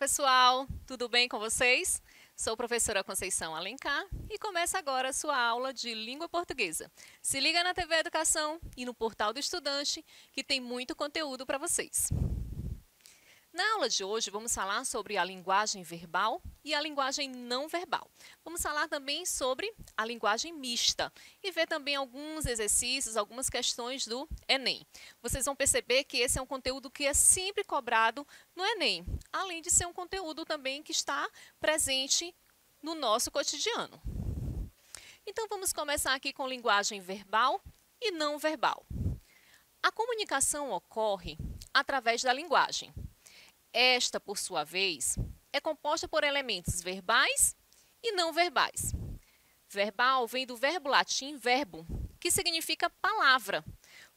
pessoal, tudo bem com vocês? Sou a professora Conceição Alencar e começa agora a sua aula de língua portuguesa. Se liga na TV Educação e no portal do estudante, que tem muito conteúdo para vocês. Na aula de hoje, vamos falar sobre a linguagem verbal e a linguagem não verbal. Vamos falar também sobre a linguagem mista e ver também alguns exercícios, algumas questões do Enem. Vocês vão perceber que esse é um conteúdo que é sempre cobrado no Enem, além de ser um conteúdo também que está presente no nosso cotidiano. Então, vamos começar aqui com linguagem verbal e não verbal. A comunicação ocorre através da linguagem. Esta, por sua vez, é composta por elementos verbais e não verbais. Verbal vem do verbo latim verbo, que significa palavra.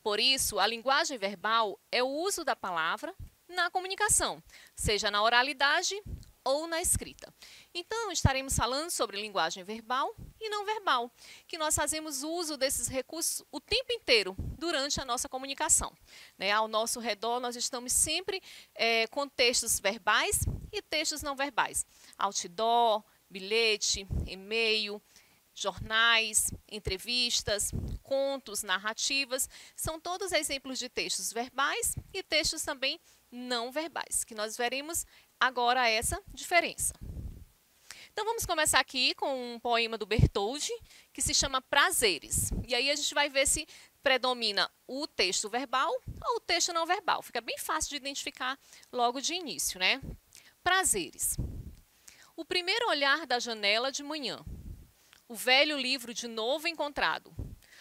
Por isso, a linguagem verbal é o uso da palavra na comunicação, seja na oralidade ou na escrita. Então, estaremos falando sobre linguagem verbal e não verbal, que nós fazemos uso desses recursos o tempo inteiro durante a nossa comunicação. Ao nosso redor, nós estamos sempre com textos verbais e textos não verbais. Outdoor, bilhete, e-mail, jornais, entrevistas, contos, narrativas, são todos exemplos de textos verbais e textos também não verbais, que nós veremos agora essa diferença. Então, vamos começar aqui com um poema do Bertoldi, que se chama Prazeres. E aí a gente vai ver se predomina o texto verbal ou o texto não verbal. Fica bem fácil de identificar logo de início, né? Prazeres. O primeiro olhar da janela de manhã. O velho livro de novo encontrado.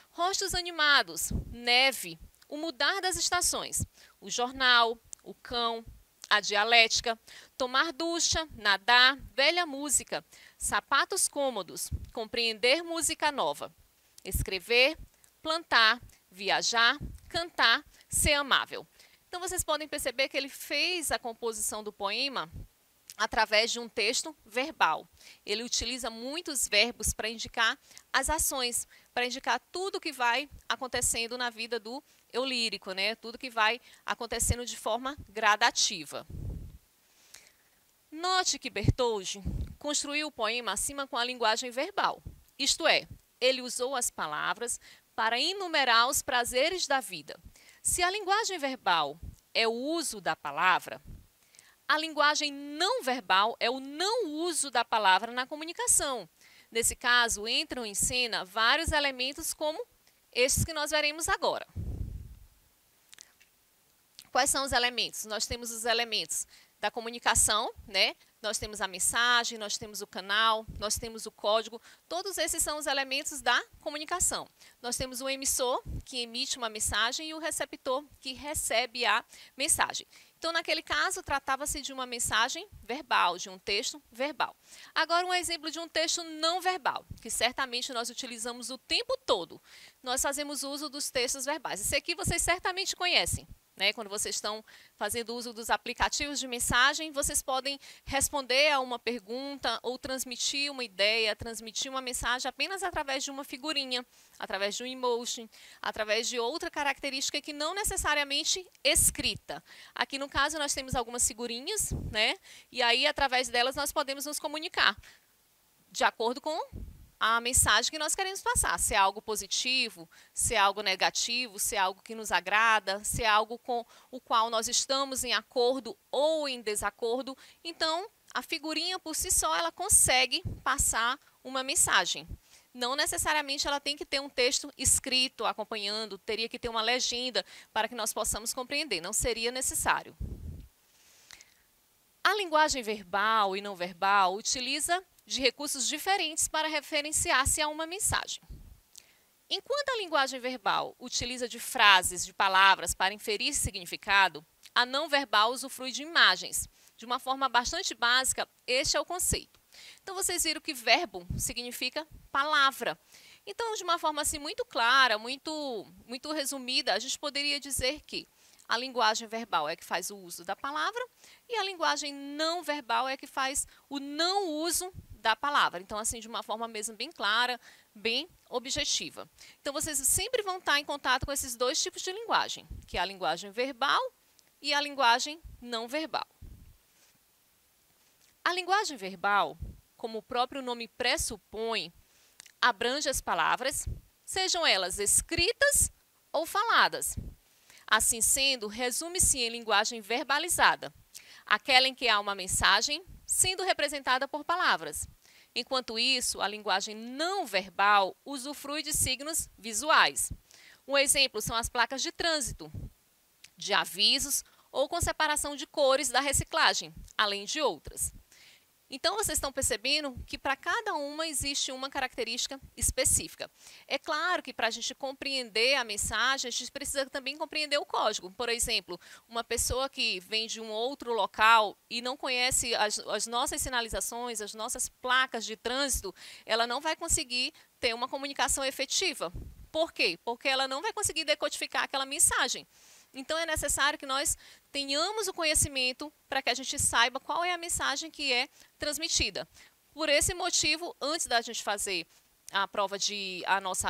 Rostos animados, neve, o mudar das estações. O jornal, o cão, a dialética, tomar ducha, nadar, velha música, sapatos cômodos, compreender música nova, escrever, plantar, viajar, cantar, ser amável. Então, vocês podem perceber que ele fez a composição do poema através de um texto verbal. Ele utiliza muitos verbos para indicar as ações, para indicar tudo que vai acontecendo na vida do eu lírico, né? Tudo que vai acontecendo de forma gradativa. Note que Bertoldi construiu o poema acima com a linguagem verbal, isto é, ele usou as palavras para enumerar os prazeres da vida. Se a linguagem verbal é o uso da palavra, a linguagem não verbal é o não uso da palavra na comunicação. Nesse caso, entram em cena vários elementos como estes que nós veremos agora. Quais são os elementos? Nós temos os elementos da comunicação, né? Nós temos a mensagem, nós temos o canal, nós temos o código. Todos esses são os elementos da comunicação. Nós temos o emissor, que emite uma mensagem, e o receptor, que recebe a mensagem. Então, naquele caso, tratava-se de uma mensagem verbal, de um texto verbal. Agora, um exemplo de um texto não verbal, que certamente nós utilizamos o tempo todo. Nós fazemos uso dos textos verbais. Esse aqui vocês certamente conhecem. Quando vocês estão fazendo uso dos aplicativos de mensagem, vocês podem responder a uma pergunta ou transmitir uma ideia, transmitir uma mensagem apenas através de uma figurinha, através de um emoji, através de outra característica que não necessariamente escrita. Aqui no caso nós temos algumas figurinhas, e aí através delas nós podemos nos comunicar de acordo com a mensagem que nós queremos passar, se é algo positivo, se é algo negativo, se é algo que nos agrada, se é algo com o qual nós estamos em acordo ou em desacordo. Então, a figurinha por si só, ela consegue passar uma mensagem. Não necessariamente ela tem que ter um texto escrito acompanhando, teria que ter uma legenda para que nós possamos compreender, não seria necessário. A linguagem verbal e não verbal utiliza de recursos diferentes para referenciar-se a uma mensagem. Enquanto a linguagem verbal utiliza de frases, de palavras para inferir significado, a não verbal usufrui de imagens. De uma forma bastante básica, este é o conceito. Então, vocês viram que verbo significa palavra. Então, de uma forma assim muito clara, muito resumida, a gente poderia dizer que a linguagem verbal é que faz o uso da palavra e a linguagem não verbal é que faz o não uso da palavra. Então, assim, de uma forma mesmo bem clara, bem objetiva. Então, vocês sempre vão estar em contato com esses dois tipos de linguagem, que é a linguagem verbal e a linguagem não verbal. A linguagem verbal, como o próprio nome pressupõe, abrange as palavras, sejam elas escritas ou faladas. Assim sendo, resume-se em linguagem verbalizada, aquela em que há uma mensagem sendo representada por palavras. Enquanto isso, a linguagem não verbal usufrui de signos visuais. Um exemplo são as placas de trânsito, de avisos ou com separação de cores da reciclagem, além de outras. Então, vocês estão percebendo que para cada uma existe uma característica específica. É claro que para a gente compreender a mensagem, a gente precisa também compreender o código. Por exemplo, uma pessoa que vem de um outro local e não conhece as nossas sinalizações, as nossas placas de trânsito, ela não vai conseguir ter uma comunicação efetiva. Por quê? Porque ela não vai conseguir decodificar aquela mensagem. Então, é necessário que nós tenhamos o conhecimento para que a gente saiba qual é a mensagem que é transmitida. Por esse motivo, antes da gente fazer a prova de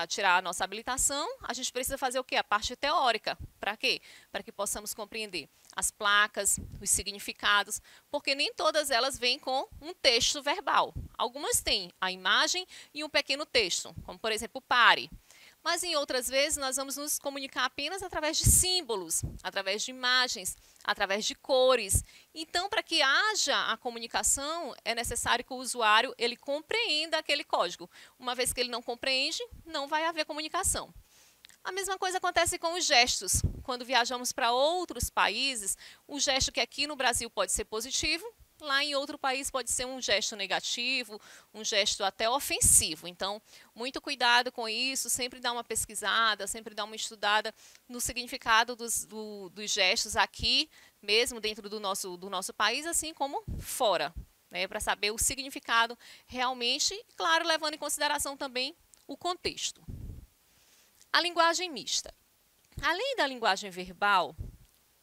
tirar a nossa habilitação, a gente precisa fazer o quê? A parte teórica. Para quê? Para que possamos compreender as placas, os significados, porque nem todas elas vêm com um texto verbal. Algumas têm a imagem e um pequeno texto, como por exemplo, pare. Mas em outras vezes nós vamos nos comunicar apenas através de símbolos, através de imagens, através de cores. Então, para que haja a comunicação, é necessário que o usuário ele compreenda aquele código. Uma vez que ele não compreende, não vai haver comunicação. A mesma coisa acontece com os gestos. Quando viajamos para outros países, o gesto que aqui no Brasil pode ser positivo, lá em outro país pode ser um gesto negativo, um gesto até ofensivo. Então, muito cuidado com isso, sempre dá uma pesquisada, sempre dá uma estudada no significado dos gestos aqui, mesmo dentro do nosso país, assim como fora, né, para saber o significado realmente, e, claro, levando em consideração também o contexto. A linguagem mista. Além da linguagem verbal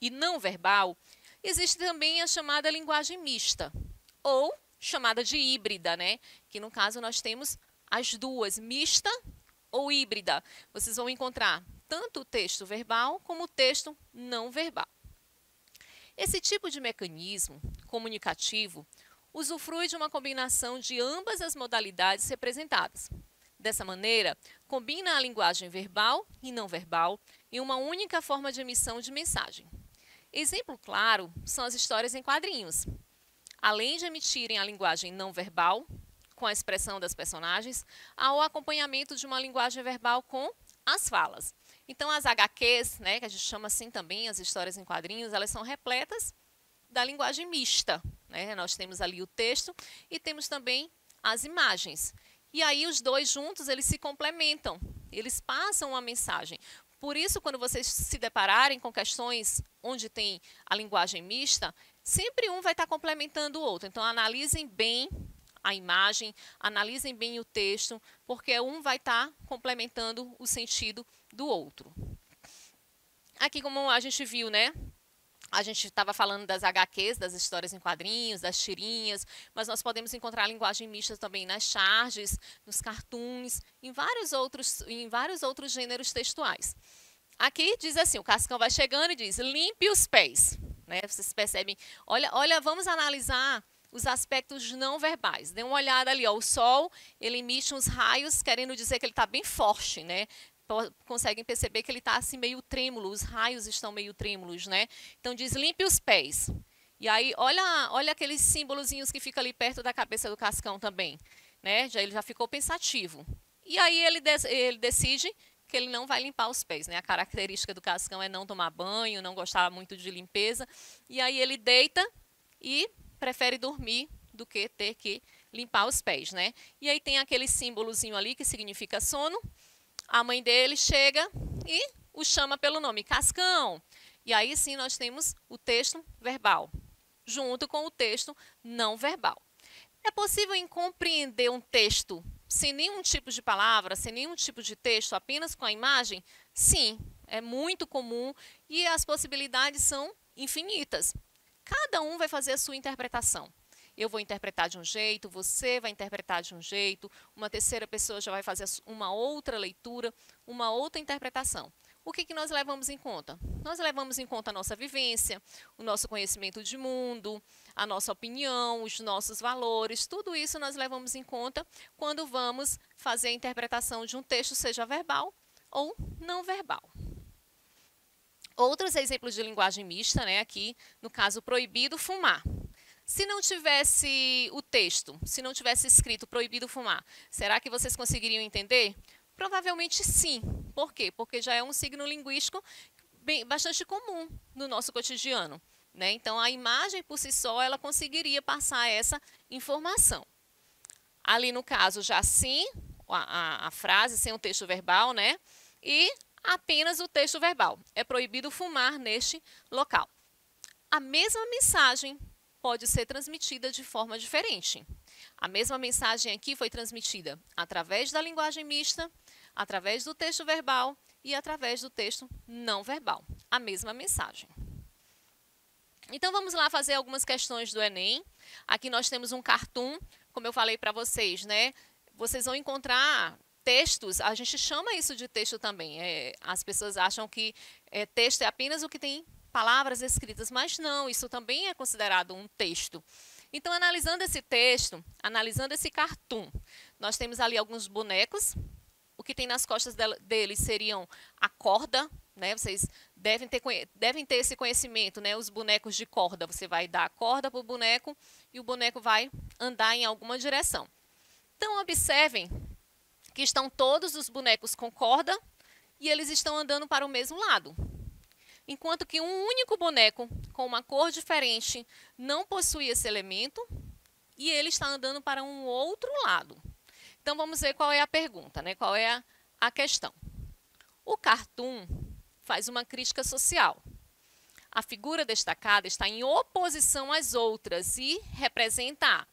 e não verbal, existe também a chamada linguagem mista, ou chamada de híbrida, né? Que no caso nós temos as duas, mista ou híbrida. Vocês vão encontrar tanto o texto verbal como o texto não verbal. Esse tipo de mecanismo comunicativo usufrui de uma combinação de ambas as modalidades representadas. Dessa maneira, combina a linguagem verbal e não verbal em uma única forma de emissão de mensagem. Exemplo claro são as histórias em quadrinhos. Além de emitirem a linguagem não verbal, com a expressão das personagens, há o acompanhamento de uma linguagem verbal com as falas. Então, as HQs, né, que a gente chama assim também, as histórias em quadrinhos, elas são repletas da linguagem mista, né? Nós temos ali o texto e temos também as imagens. E aí, os dois juntos, eles se complementam, eles passam uma mensagem. Por isso, quando vocês se depararem com questões onde tem a linguagem mista, sempre um vai estar complementando o outro. Então, analisem bem a imagem, analisem bem o texto, porque um vai estar complementando o sentido do outro. Aqui, como a gente viu, né? A gente estava falando das HQs, das histórias em quadrinhos, das tirinhas, mas nós podemos encontrar a linguagem mista também nas charges, nos cartoons, em vários outros gêneros textuais. Aqui diz assim, o Cascão vai chegando e diz, limpe os pés. Né? Vocês percebem, olha, vamos analisar os aspectos não verbais. Dê uma olhada ali, ó, o sol, ele emite uns raios, querendo dizer que ele está bem forte, né? Conseguem perceber que ele está assim meio trêmulo, os raios estão meio trêmulos, né? Então diz limpe os pés. E aí olha aqueles símbolozinhos que ficam ali perto da cabeça do Cascão também, né? Ele já ficou pensativo. E aí ele decide que ele não vai limpar os pés, né? A característica do Cascão é não tomar banho, não gostar muito de limpeza. E aí ele deita e prefere dormir do que ter que limpar os pés, né? E aí tem aquele símbolozinho ali que significa sono. A mãe dele chega e o chama pelo nome, Cascão. E aí sim nós temos o texto verbal, junto com o texto não verbal. É possível compreender um texto sem nenhum tipo de palavra, sem nenhum tipo de texto, apenas com a imagem? Sim, é muito comum e as possibilidades são infinitas. Cada um vai fazer a sua interpretação. Eu vou interpretar de um jeito, você vai interpretar de um jeito, uma terceira pessoa já vai fazer uma outra leitura, uma outra interpretação. o que nós levamos em conta? Nós levamos em conta a nossa vivência, o nosso conhecimento de mundo, a nossa opinião, os nossos valores, tudo isso nós levamos em conta quando vamos fazer a interpretação de um texto, seja verbal ou não verbal. Outros exemplos de linguagem mista, né, aqui, no caso, proibido fumar. Se não tivesse o texto, se não tivesse escrito proibido fumar, será que vocês conseguiriam entender? Provavelmente sim. Por quê? Porque já é um signo linguístico bastante comum no nosso cotidiano, né? Então, a imagem por si só, ela conseguiria passar essa informação. Ali, no caso, já sim, a frase sem o texto verbal, né? E apenas o texto verbal. É proibido fumar neste local. A mesma mensagem pode ser transmitida de forma diferente. A mesma mensagem aqui foi transmitida através da linguagem mista, através do texto verbal e através do texto não verbal. A mesma mensagem. Então, vamos lá fazer algumas questões do Enem. Aqui nós temos um cartoon, como eu falei para vocês, né? Vocês vão encontrar textos, a gente chama isso de texto também. As pessoas acham que texto é apenas o que tem palavras escritas, mas não, isso também é considerado um texto. Então, analisando esse texto, analisando esse cartoon, nós temos ali alguns bonecos. O que tem nas costas deles seriam a corda, né? Vocês devem ter esse conhecimento, né? Os bonecos de corda. Você vai dar a corda para o boneco e o boneco vai andar em alguma direção. Então, observem que estão todos os bonecos com corda e eles estão andando para o mesmo lado. Enquanto que um único boneco com uma cor diferente não possui esse elemento e ele está andando para um outro lado. Então, vamos ver qual é a pergunta, né? Qual é a questão. O cartoon faz uma crítica social. A figura destacada está em oposição às outras e representa A.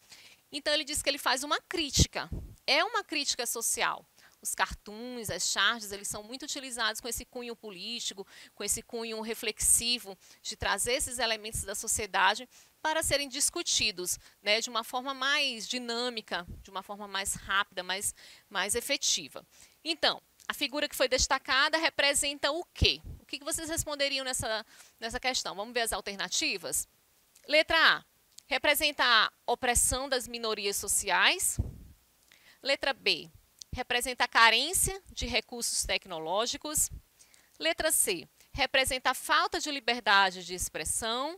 Então, ele diz que ele faz uma crítica. É uma crítica social. Os cartoons, as charges, eles são muito utilizados com esse cunho político, com esse cunho reflexivo, de trazer esses elementos da sociedade para serem discutidos, né, de uma forma mais dinâmica, de uma forma mais rápida, mais efetiva. Então, a figura que foi destacada representa o quê? O que vocês responderiam nessa questão? Vamos ver as alternativas? Letra A, representa a opressão das minorias sociais. Letra B, representa a carência de recursos tecnológicos. Letra C, representa a falta de liberdade de expressão.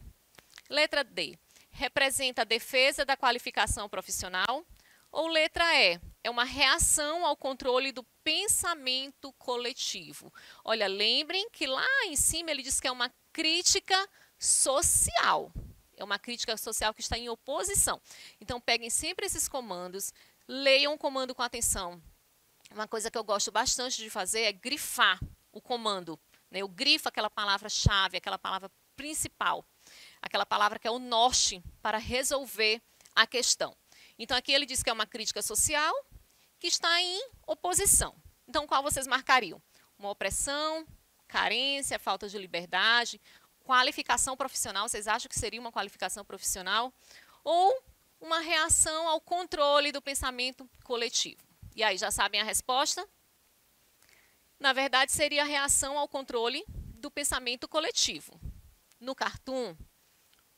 Letra D, representa a defesa da qualificação profissional. Ou letra E, é uma reação ao controle do pensamento coletivo. Olha, lembrem que lá em cima ele diz que é uma crítica social. É uma crítica social que está em oposição. Então, peguem sempre esses comandos, leiam o comando com atenção. Uma coisa que eu gosto bastante de fazer é grifar o comando, né? Eu grifo aquela palavra-chave, aquela palavra principal, aquela palavra que é o norte para resolver a questão. Então, aqui ele diz que é uma crítica social que está em oposição. Então, qual vocês marcariam? Uma opressão, carência, falta de liberdade, qualificação profissional, vocês acham que seria uma qualificação profissional? Ou uma reação ao controle do pensamento coletivo? E aí, já sabem a resposta? Na verdade, seria a reação ao controle do pensamento coletivo. No cartoon,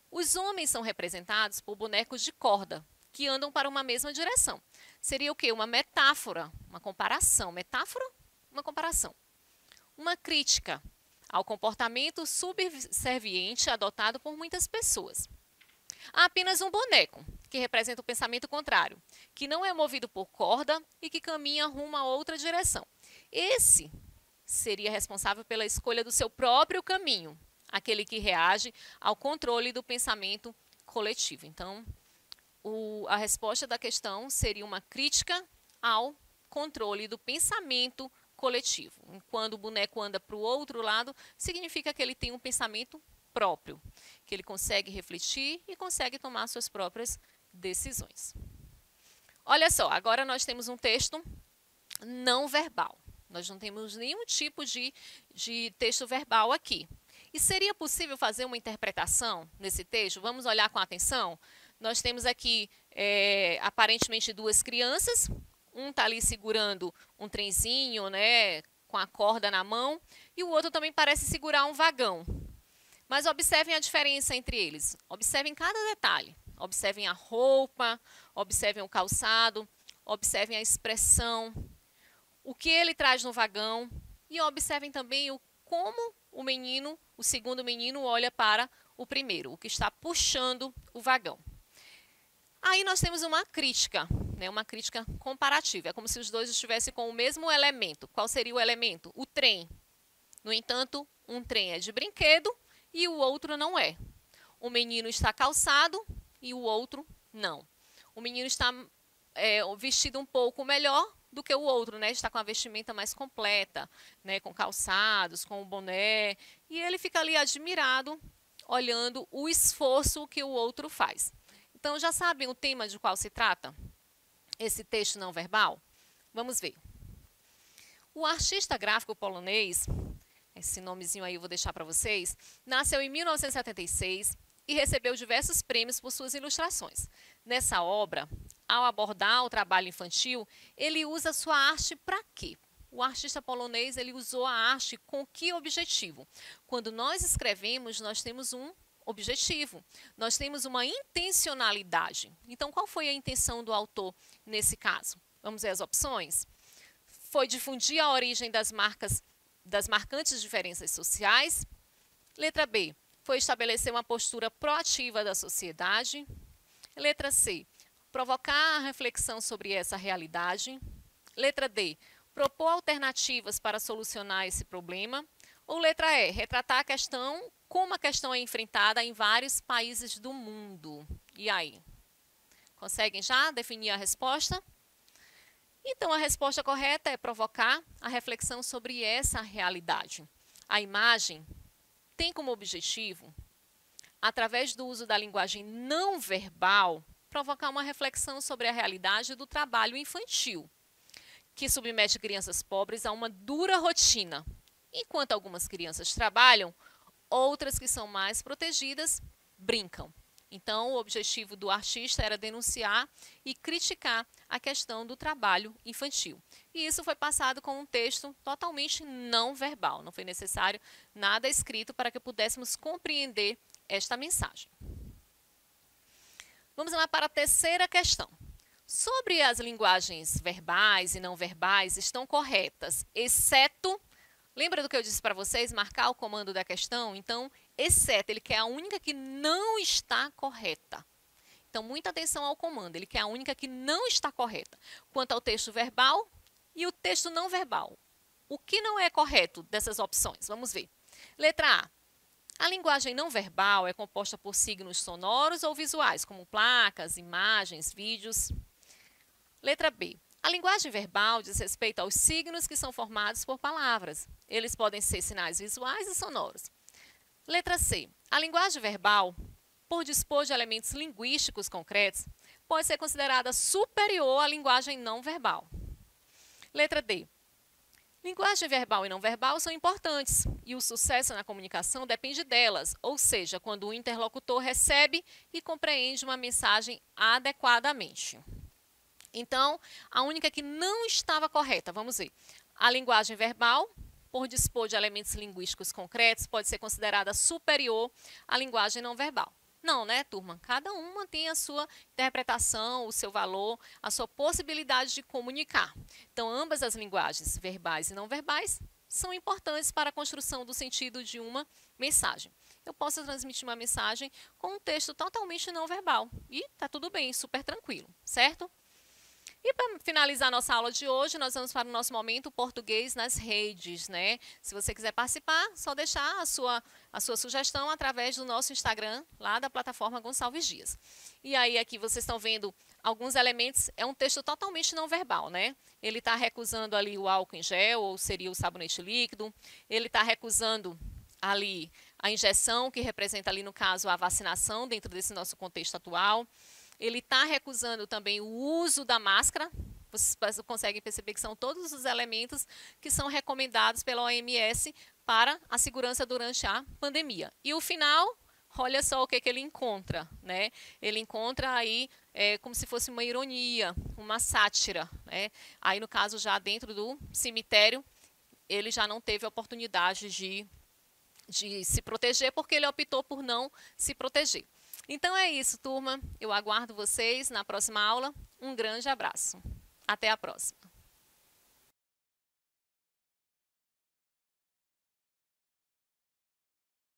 os homens são representados por bonecos de corda, que andam para uma mesma direção. Seria o quê? Uma metáfora, uma comparação. Metáfora? Uma comparação. Uma crítica ao comportamento subserviente adotado por muitas pessoas. Há apenas um boneco, que representa o pensamento contrário, que não é movido por corda e que caminha rumo a outra direção. Esse seria responsável pela escolha do seu próprio caminho, aquele que reage ao controle do pensamento coletivo. Então, a resposta da questão seria uma crítica ao controle do pensamento coletivo. Quando o boneco anda para o outro lado, significa que ele tem um pensamento próprio, que ele consegue refletir e consegue tomar suas próprias decisões. Olha só, agora nós temos um texto não verbal. Nós não temos nenhum tipo de texto verbal aqui. E seria possível fazer uma interpretação nesse texto? Vamos olhar com atenção? Nós temos aqui, aparentemente, duas crianças. Um está ali segurando um trenzinho, né, com a corda na mão e o outro também parece segurar um vagão. Mas observem a diferença entre eles. Observem cada detalhe. Observem a roupa, observem o calçado, observem a expressão, o que ele traz no vagão e observem também como o menino, o segundo menino, olha para o primeiro, o que está puxando o vagão. Aí nós temos uma crítica, né, uma crítica comparativa. É como se os dois estivessem com o mesmo elemento. Qual seria o elemento? O trem. No entanto, um trem é de brinquedo e o outro não é. O menino está calçado e o outro não. O menino está vestido um pouco melhor do que o outro, né? Está com a vestimenta mais completa, né? Com calçados, com o boné. E ele fica ali admirado, olhando o esforço que o outro faz. Então, já sabem o tema de qual se trata? Esse texto não verbal? Vamos ver. O artista gráfico polonês, esse nomezinho aí eu vou deixar para vocês, nasceu em 1976 e recebeu diversos prêmios por suas ilustrações. Nessa obra, ao abordar o trabalho infantil, ele usa sua arte para quê? O artista polonês, ele usou a arte com que objetivo? Quando nós escrevemos, nós temos um objetivo, nós temos uma intencionalidade. Então, qual foi a intenção do autor nesse caso? Vamos ver as opções? Foi difundir a origem das marcantes diferenças sociais. Letra B, foi estabelecer uma postura proativa da sociedade. Letra C, provocar a reflexão sobre essa realidade. Letra D, propor alternativas para solucionar esse problema. Ou letra E, retratar a questão como a questão é enfrentada em vários países do mundo. E aí? Conseguem já definir a resposta? Então, a resposta correta é provocar a reflexão sobre essa realidade. A imagem tem como objetivo, através do uso da linguagem não verbal, provocar uma reflexão sobre a realidade do trabalho infantil, que submete crianças pobres a uma dura rotina. Enquanto algumas crianças trabalham, outras que são mais protegidas brincam. Então, o objetivo do artista era denunciar e criticar a questão do trabalho infantil. E isso foi passado com um texto totalmente não verbal. Não foi necessário nada escrito para que pudéssemos compreender esta mensagem. Vamos lá para a terceira questão. Sobre as linguagens verbais e não verbais estão corretas, exceto... Lembra do que eu disse para vocês, marcar o comando da questão? Então, exceto, ele quer a única que não está correta. Então, muita atenção ao comando, ele quer a única que não está correta. Quanto ao texto verbal e o texto não verbal. O que não é correto dessas opções? Vamos ver. Letra A. A linguagem não verbal é composta por signos sonoros ou visuais, como placas, imagens, vídeos. Letra B. A linguagem verbal diz respeito aos signos que são formados por palavras. Eles podem ser sinais visuais e sonoros. Letra C. A linguagem verbal, por dispor de elementos linguísticos concretos, pode ser considerada superior à linguagem não verbal. Letra D. Linguagem verbal e não verbal são importantes e o sucesso na comunicação depende delas, ou seja, quando o interlocutor recebe e compreende uma mensagem adequadamente. Então, a única que não estava correta, vamos ver. A linguagem verbal, por dispor de elementos linguísticos concretos, pode ser considerada superior à linguagem não verbal. Não, né, turma? Cada uma tem a sua interpretação, o seu valor, a sua possibilidade de comunicar. Então, ambas as linguagens, verbais e não verbais, são importantes para a construção do sentido de uma mensagem. Eu posso transmitir uma mensagem com um texto totalmente não verbal e está tudo bem, super tranquilo, certo? E para finalizar a nossa aula de hoje, nós vamos para o nosso momento português nas redes, né? Se você quiser participar, só deixar a sua sugestão através do nosso Instagram, lá da plataforma Gonçalves Dias. E aí aqui vocês estão vendo alguns elementos, é um texto totalmente não verbal, né? Ele está recusando ali o álcool em gel, ou seria o sabonete líquido. Ele está recusando ali a injeção, que representa ali no caso a vacinação dentro desse nosso contexto atual. Ele está recusando também o uso da máscara. Vocês conseguem perceber que são todos os elementos que são recomendados pela OMS para a segurança durante a pandemia. E o final, olha só o que ele encontra, né? Ele encontra aí como se fosse uma ironia, uma sátira, né? Aí no caso já dentro do cemitério, ele já não teve a oportunidade de se proteger, porque ele optou por não se proteger. Então é isso, turma. Eu aguardo vocês na próxima aula. Um grande abraço. Até a próxima.